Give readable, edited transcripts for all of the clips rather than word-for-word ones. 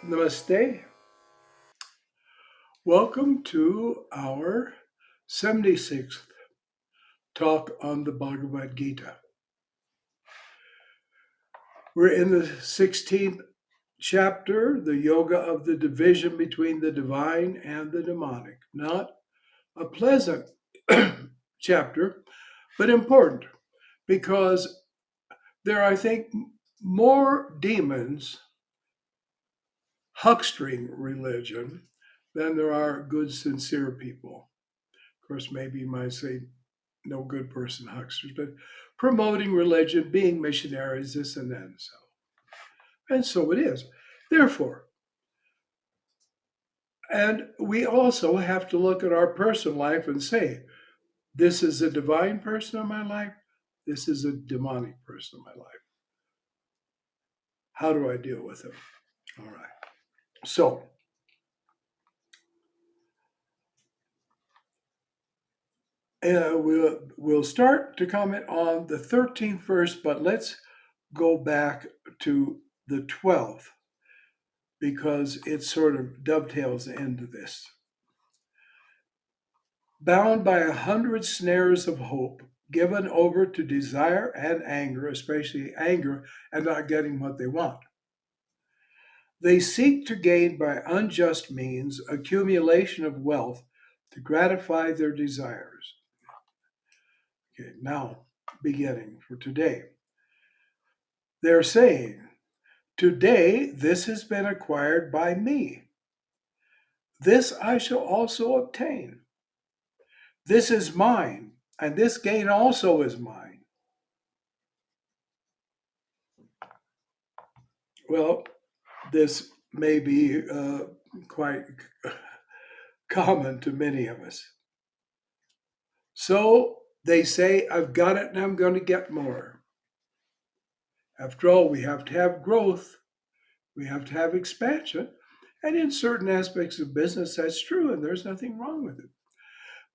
Namaste. Welcome to our 76th talk on the Bhagavad Gita. We're in the 16th chapter, the yoga of the division between the divine and the demonic. Not a pleasant chapter, but important because there are, I think, more demons huckstering religion than there are good, sincere people. Of course, maybe you might say no good person hucksters, but promoting religion, being missionaries, this and that, and so. And so it is. Therefore, and we also have to look at our personal life and say, this is a divine person in my life, this is a demonic person in my life. How do I deal with them? All right. So, we'll start to comment on the 13th verse, but let's go back to the 12th because it sort of dovetails into this. Bound by 100 snares of hope, given over to desire and anger, especially anger and not getting what they want. They seek to gain by unjust means accumulation of wealth to gratify their desires. Okay, now beginning for today. They're saying, today this has been acquired by me. This I shall also obtain. This is mine, and this gain also is mine. Well, this may be quite common to many of us. So they say, I've got it and I'm going to get more. After all, we have to have growth, we have to have expansion. And in certain aspects of business, that's true, and there's nothing wrong with it.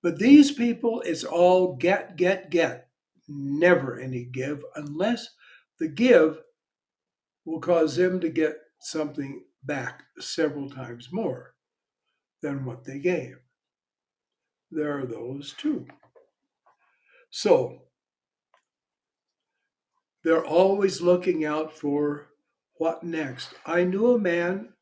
But these people, it's all get, get. Never any give, unless the give will cause them to get something back several times more than what they gave. There are those too. So they're always looking out for what next. I knew a man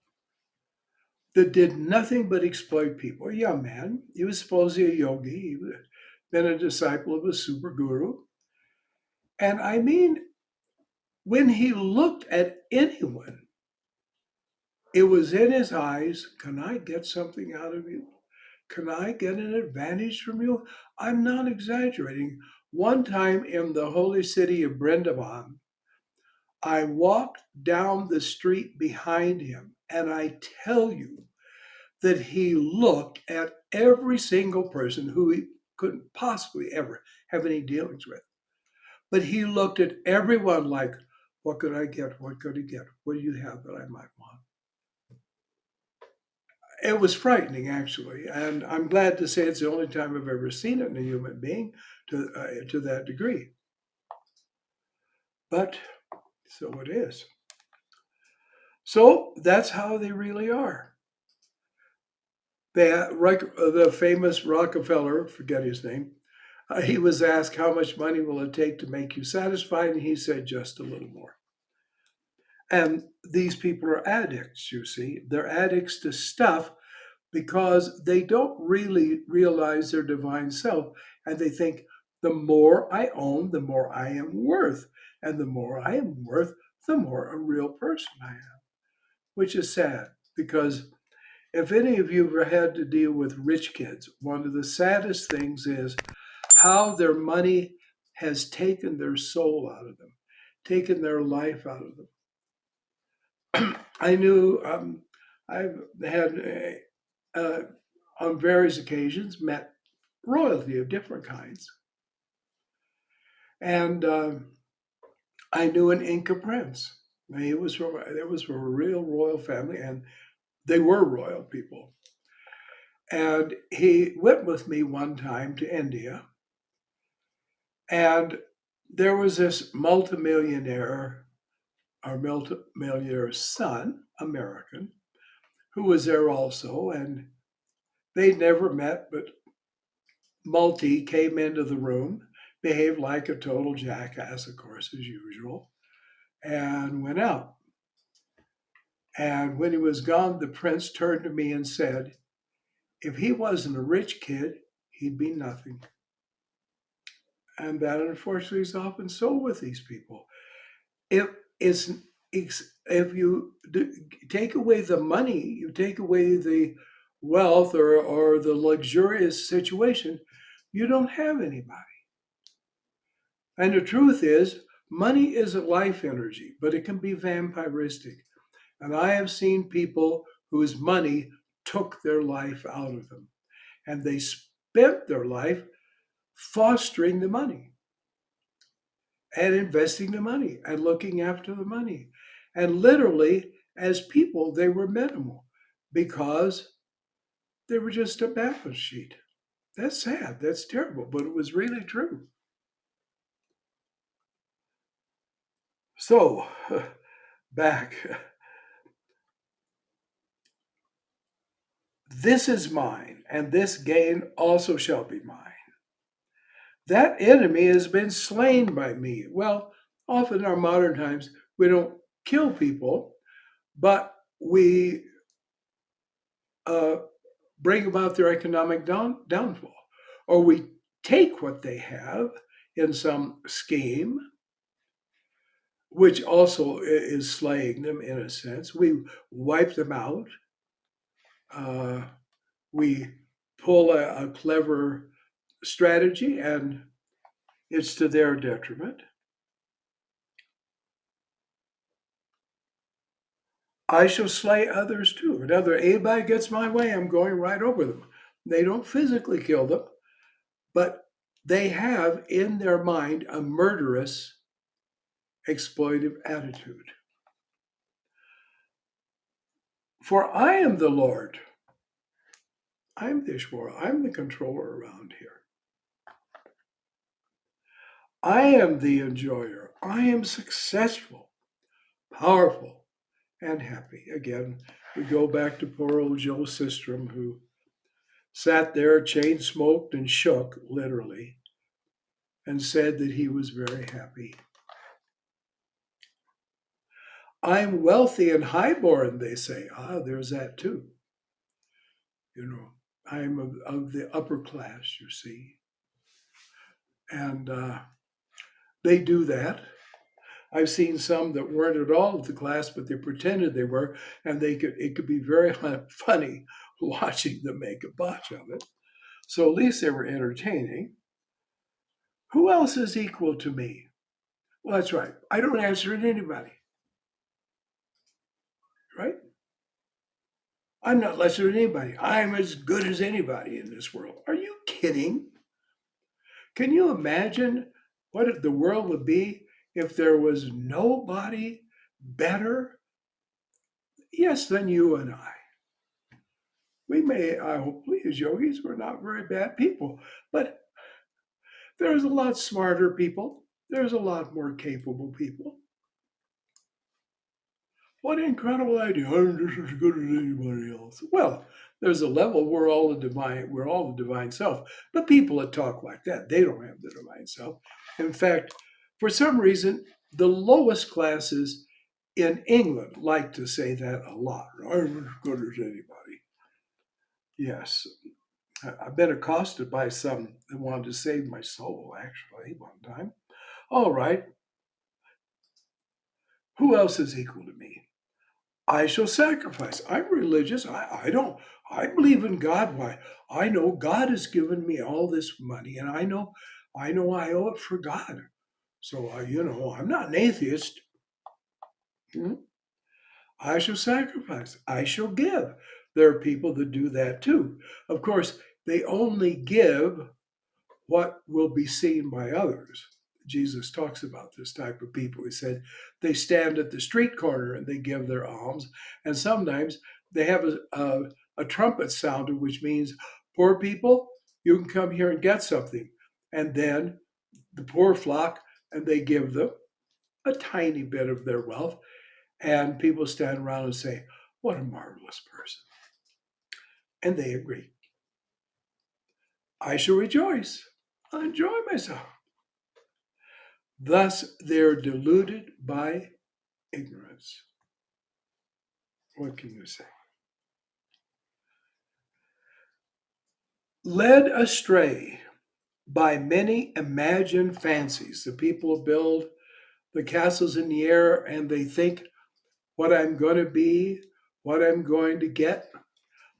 that did nothing but exploit people. A young man. He was supposedly a yogi. He had been a disciple of a super guru. And I mean, when he looked at anyone, it was in his eyes, can I get something out of you? Can I get an advantage from you? I'm not exaggerating. One time in the holy city of Brindavan, I walked down the street behind him, and I tell you that he looked at every single person who he couldn't possibly ever have any dealings with. But he looked at everyone like, what could I get? What could he get? What do you have that I might want? It was frightening, actually, and I'm glad to say it's the only time I've ever seen it in a human being to that degree. But so it is. So that's how they really are. The famous Rockefeller, forget his name, he was asked how much money will it take to make you satisfied, and he said just a little more. And these people are addicts, you see. They're addicts to stuff because they don't really realize their divine self. And they think the more I own, the more I am worth. And the more I am worth, the more a real person I am, which is sad because if any of you ever had to deal with rich kids, one of the saddest things is how their money has taken their soul out of them, taken their life out of them. I knew I've had uh, on various occasions met royalty of different kinds. And I knew an Inca prince. It was from a real royal family, and they were royal people. And he went with me one time to India, and there was this multimillionaire, our multimillionaire's son, American, who was there also, and they'd never met, but Multi came into the room, behaved like a total jackass, of course, as usual, and went out. And when he was gone, the prince turned to me and said, if he wasn't a rich kid, he'd be nothing. And that, unfortunately, is often so with these people. If it's if you take away the money, you take away the wealth or the luxurious situation, you don't have anybody. And the truth is, money is a life energy, but it can be vampiristic. And I have seen people whose money took their life out of them, and they spent their life fostering the money and investing the money and looking after the money. And literally, as people, they were minimal because they were just a balance sheet. That's sad. That's terrible, but it was really true. So, back. This is mine, and this gain also shall be mine. That enemy has been slain by me. Well, often in our modern times, we don't kill people, but we uh, bring about their economic downfall. Or we take what they have in some scheme, which also is slaying them in a sense. We wipe them out. Uh, we pull a clever strategy, and it's to their detriment. I shall slay others too. Another, anybody gets my way, I'm going right over them. They don't physically kill them, but they have in their mind a murderous, exploitive attitude. For I am the Lord. I'm the Ishvara. I'm the controller around here. I am the enjoyer. I am successful, powerful, and happy. Again, we go back to poor old Joe Sistrom, who sat there, chain smoked and shook, literally, and said that he was very happy. I'm wealthy and highborn, they say. Ah, there's that too. You know, I'm of the upper class, you see. And they do that. I've seen some that weren't at all of the class, but they pretended they were, and it could be very funny watching them make a botch of it. So at least they were entertaining. Who else is equal to me? Well, that's right. I don't answer to anybody, right? I'm not lesser than anybody. I'm as good as anybody in this world. Are you kidding? Can you imagine what the world would be if there was nobody better? Yes, than you and I. We may, I hope, as yogis, we're not very bad people, but there's a lot smarter people. There's a lot more capable people. What an incredible idea! I'm just as good as anybody else. Well, there's a level where we're all the divine self. But people that talk like that, they don't have the divine self. In fact, for some reason, the lowest classes in England like to say that a lot. I'm as good as anybody. Yes, I've been accosted by some that wanted to save my soul, actually, one time. All right, who else is equal to me? I shall sacrifice. I'm religious. I don't, I believe in God. Why? I know God has given me all this money, and I know I owe it for God. So, I'm not an atheist. Hmm? I shall sacrifice. I shall give. There are people that do that too. Of course, they only give what will be seen by others. Jesus talks about this type of people. He said they stand at the street corner and they give their alms, and sometimes they have a trumpet sounded, which means, poor people, you can come here and get something. And then the poor flock, and they give them a tiny bit of their wealth, and people stand around and say, What a marvelous person. And they agree. I shall rejoice. I'll enjoy myself. Thus, they're deluded by ignorance. What can you say? Led astray by many imagined fancies. The people build the castles in the air and they think what I'm going to be, what I'm going to get,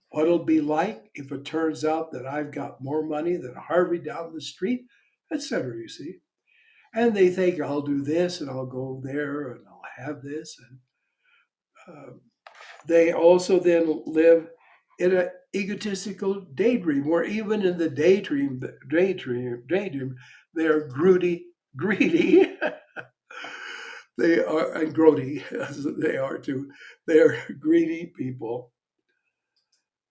what it'll be like if it turns out that I've got more money than Harvey down the street, etc. You see. And they think I'll do this and I'll go there and I'll have this. And they also then live in an egotistical daydream, where even in the daydream, they are greedy. They are, and grody, as they are too. They are greedy people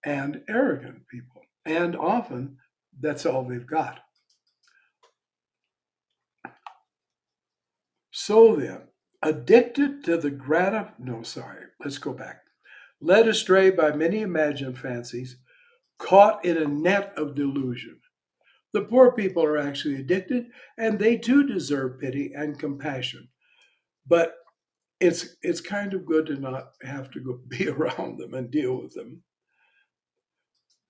and arrogant people. And often that's all they've got. So then, addicted to the no, sorry, let's go back. Led astray by many imagined fancies, caught in a net of delusion. The poor people are actually addicted, and they too deserve pity and compassion. But it's kind of good to not have to go be around them and deal with them.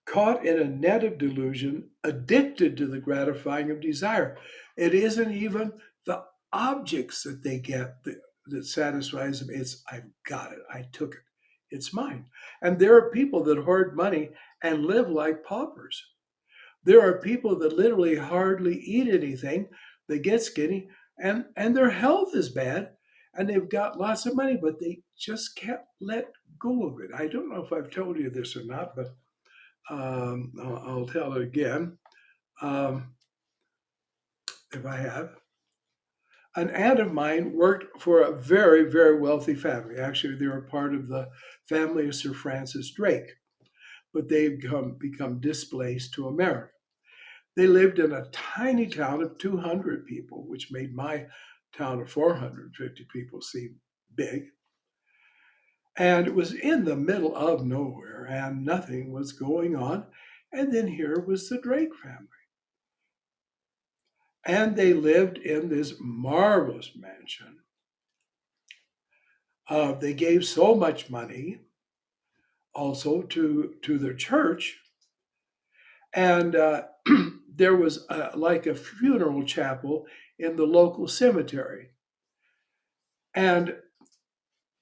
Caught in a net of delusion, addicted to the gratifying of desire. It isn't even the objects that they get that satisfies them. It's I've got it. I took it. It's mine. And there are people that hoard money and live like paupers. There are people that literally hardly eat anything. They get skinny and their health is bad and they've got lots of money, but they just can't let go of it. I don't know if I've told you this or not, but I'll tell it again um, if I have. An aunt of mine worked for a very, very wealthy family. Actually, they were part of the family of Sir Francis Drake, but they've become displaced to America. They lived in a tiny town of 200 people, which made my town of 450 people seem big. And it was in the middle of nowhere, and nothing was going on. And then here was the Drake family. And they lived in this marvelous mansion. They gave so much money also to their church. And there was like a funeral chapel in the local cemetery. And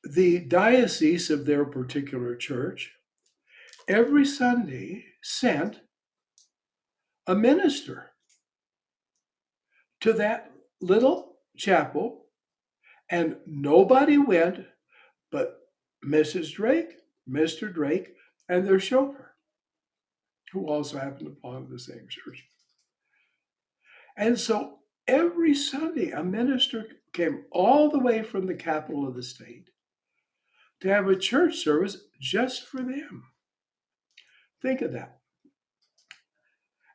the diocese of their particular church every Sunday sent a minister to that little chapel, and nobody went but Mrs. Drake, Mr. Drake, and their chauffeur, who also happened to belong to the same church. And so every Sunday, a minister came all the way from the capital of the state to have a church service just for them. Think of that.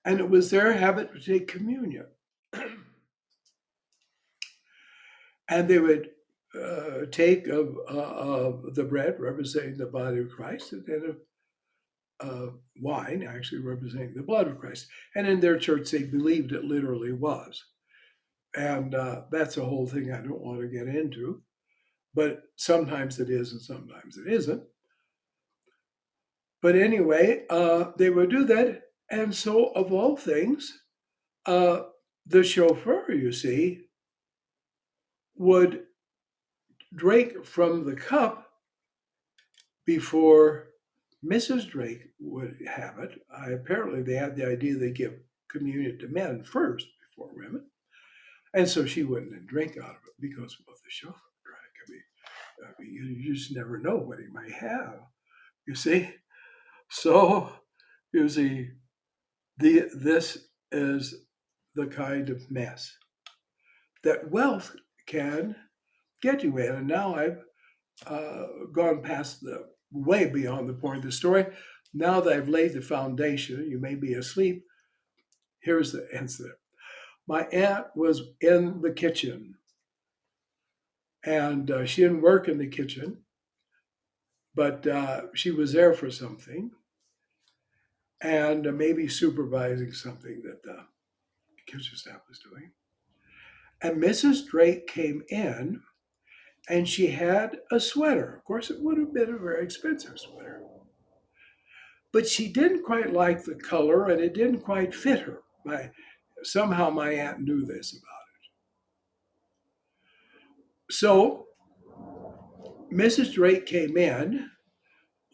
And it was their habit to take communion. And they would take of the bread representing the body of Christ, and then wine actually representing the blood of Christ. And in their church, they believed it literally was. And that's a whole thing I don't want to get into. But sometimes it is and sometimes it isn't. But anyway, they would do that. And so, of all things, the chauffeur, you see, would drink from the cup before Mrs. Drake would have it. Apparently, they had the idea they give communion to men first before women. And so she wouldn't then drink out of it because of the chauffeur drank. You just never know what he might have, you see. So, you see, this is the kind of mess that wealth can get you in. And now I've gone past the way beyond the point of the story. Now that I've laid the foundation, you may be asleep. Here's the incident. My aunt was in the kitchen, and she didn't work in the kitchen, but she was there for something and maybe supervising something that the kitchen staff was doing. And Mrs. Drake came in and she had a sweater. Of course, it would have been a very expensive sweater, but she didn't quite like the color and it didn't quite fit her. Somehow my aunt knew this about it. So Mrs. Drake came in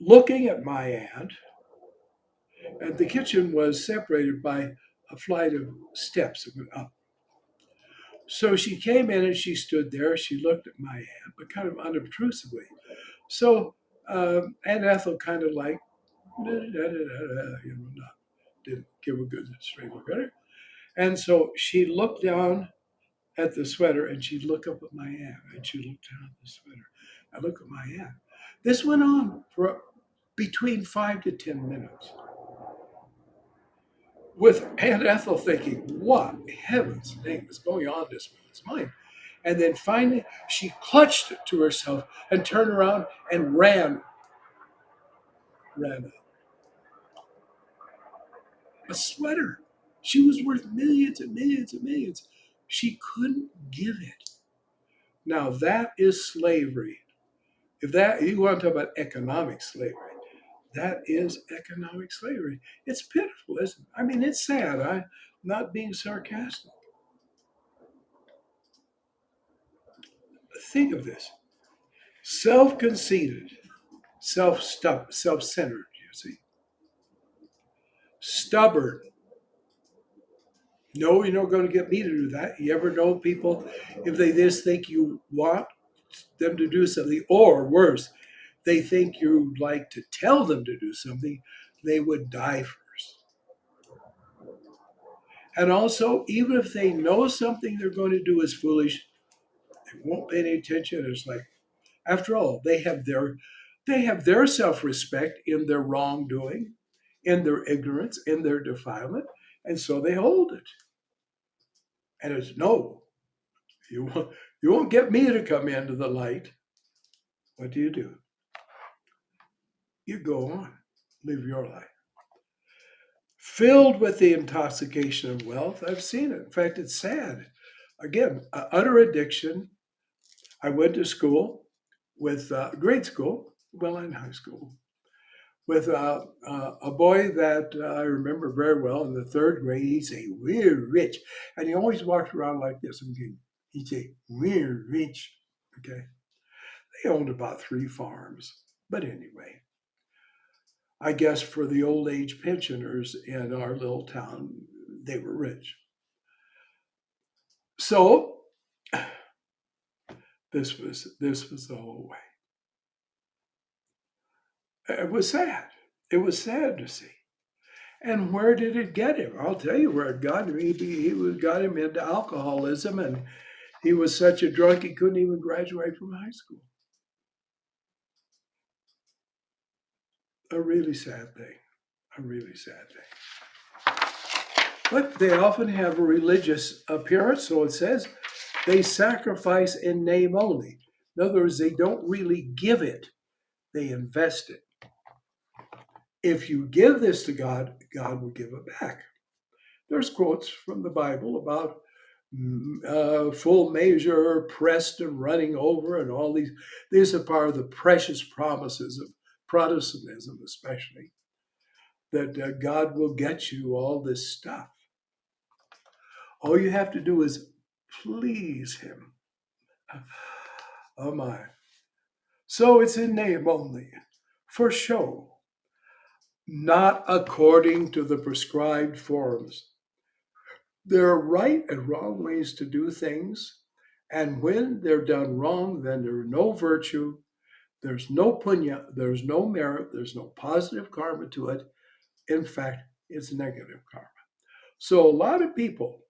looking at my aunt, and the kitchen was separated by a flight of steps that went up. So she came in and she stood there. She looked at my aunt, but kind of unobtrusively. So Aunt Ethel kind of like, not, didn't give a good straight look at her. And so she looked down at the sweater and she'd look up at my aunt and she looked down at the sweater. I look at my aunt. This went on for between 5 to 10 minutes with Aunt Ethel thinking, what heaven's name is going on in this woman's mind? And then finally, she clutched it to herself and turned around and ran out. A sweater. She was worth millions and millions and millions. She couldn't give it. Now that is slavery. If that you want to talk about economic slavery, that is economic slavery. It's pitiful, isn't it? I mean, it's sad. I'm not being sarcastic. Think of this: self-conceited, self-centered. You see, stubborn. No, you're not going to get me to do that. You ever know people if they just think you want them to do something, or worse, they think you'd like to tell them to do something, they would die first. And also, even if they know something they're going to do is foolish, they won't pay any attention. It's like, after all, they have their self-respect in their wrongdoing, in their ignorance, in their defilement, and so they hold it. And it's no, you won't get me to come into the light. What do? You go on, live your life. Filled with the intoxication of wealth, I've seen it. In fact, it's sad. Again, utter addiction. I went to school with grade school, well, in high school, with a boy that I remember very well in the third grade. He'd say, "We're rich." And he always walked around like this. He'd say, "We're rich." Okay. They owned about 3 farms. But anyway, I guess for the old age pensioners in our little town, they were rich. So this was the whole way. It was sad. It was sad to see. And where did it get him? I'll tell you where it got him. Got him into alcoholism, and he was such a drunk he couldn't even graduate from high school. A really sad thing. A really sad thing. But they often have a religious appearance, so it says they sacrifice in name only. In other words, they don't really give it, they invest it. If you give this to God, God will give it back. There's quotes from the Bible about full measure, pressed and running over, and all these. These are part of the precious promises of Protestantism, especially, that God will get you all this stuff. All you have to do is please Him. Oh my. So it's in name only, for show, not according to the prescribed forms. There are right and wrong ways to do things, and when they're done wrong, then there's no virtue, there's no punya, there's no merit, there's no positive karma to it. In fact, it's negative karma. So a lot of people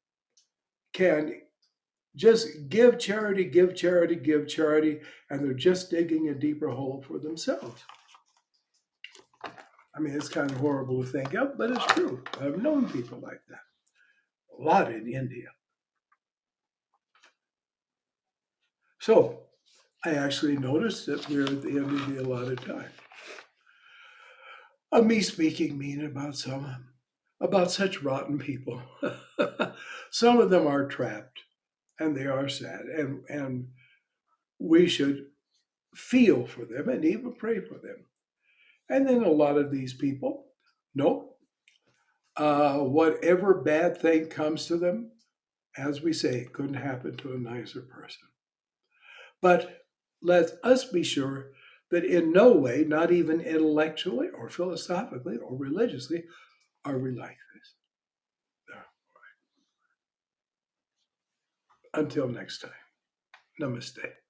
can just give charity, give charity, give charity, and they're just digging a deeper hole for themselves. I mean, it's kind of horrible to think of, but it's true. I've known people like that. A lot in India. So I actually noticed that we're at the end of the allotted time. of me speaking mean about such rotten people. Some of them are trapped and they are sad, and we should feel for them and even pray for them. And then a lot of these people, nope, whatever bad thing comes to them, as we say, it couldn't happen to a nicer person. But let us be sure that in no way, not even intellectually or philosophically or religiously, are we like this. Until next time, namaste.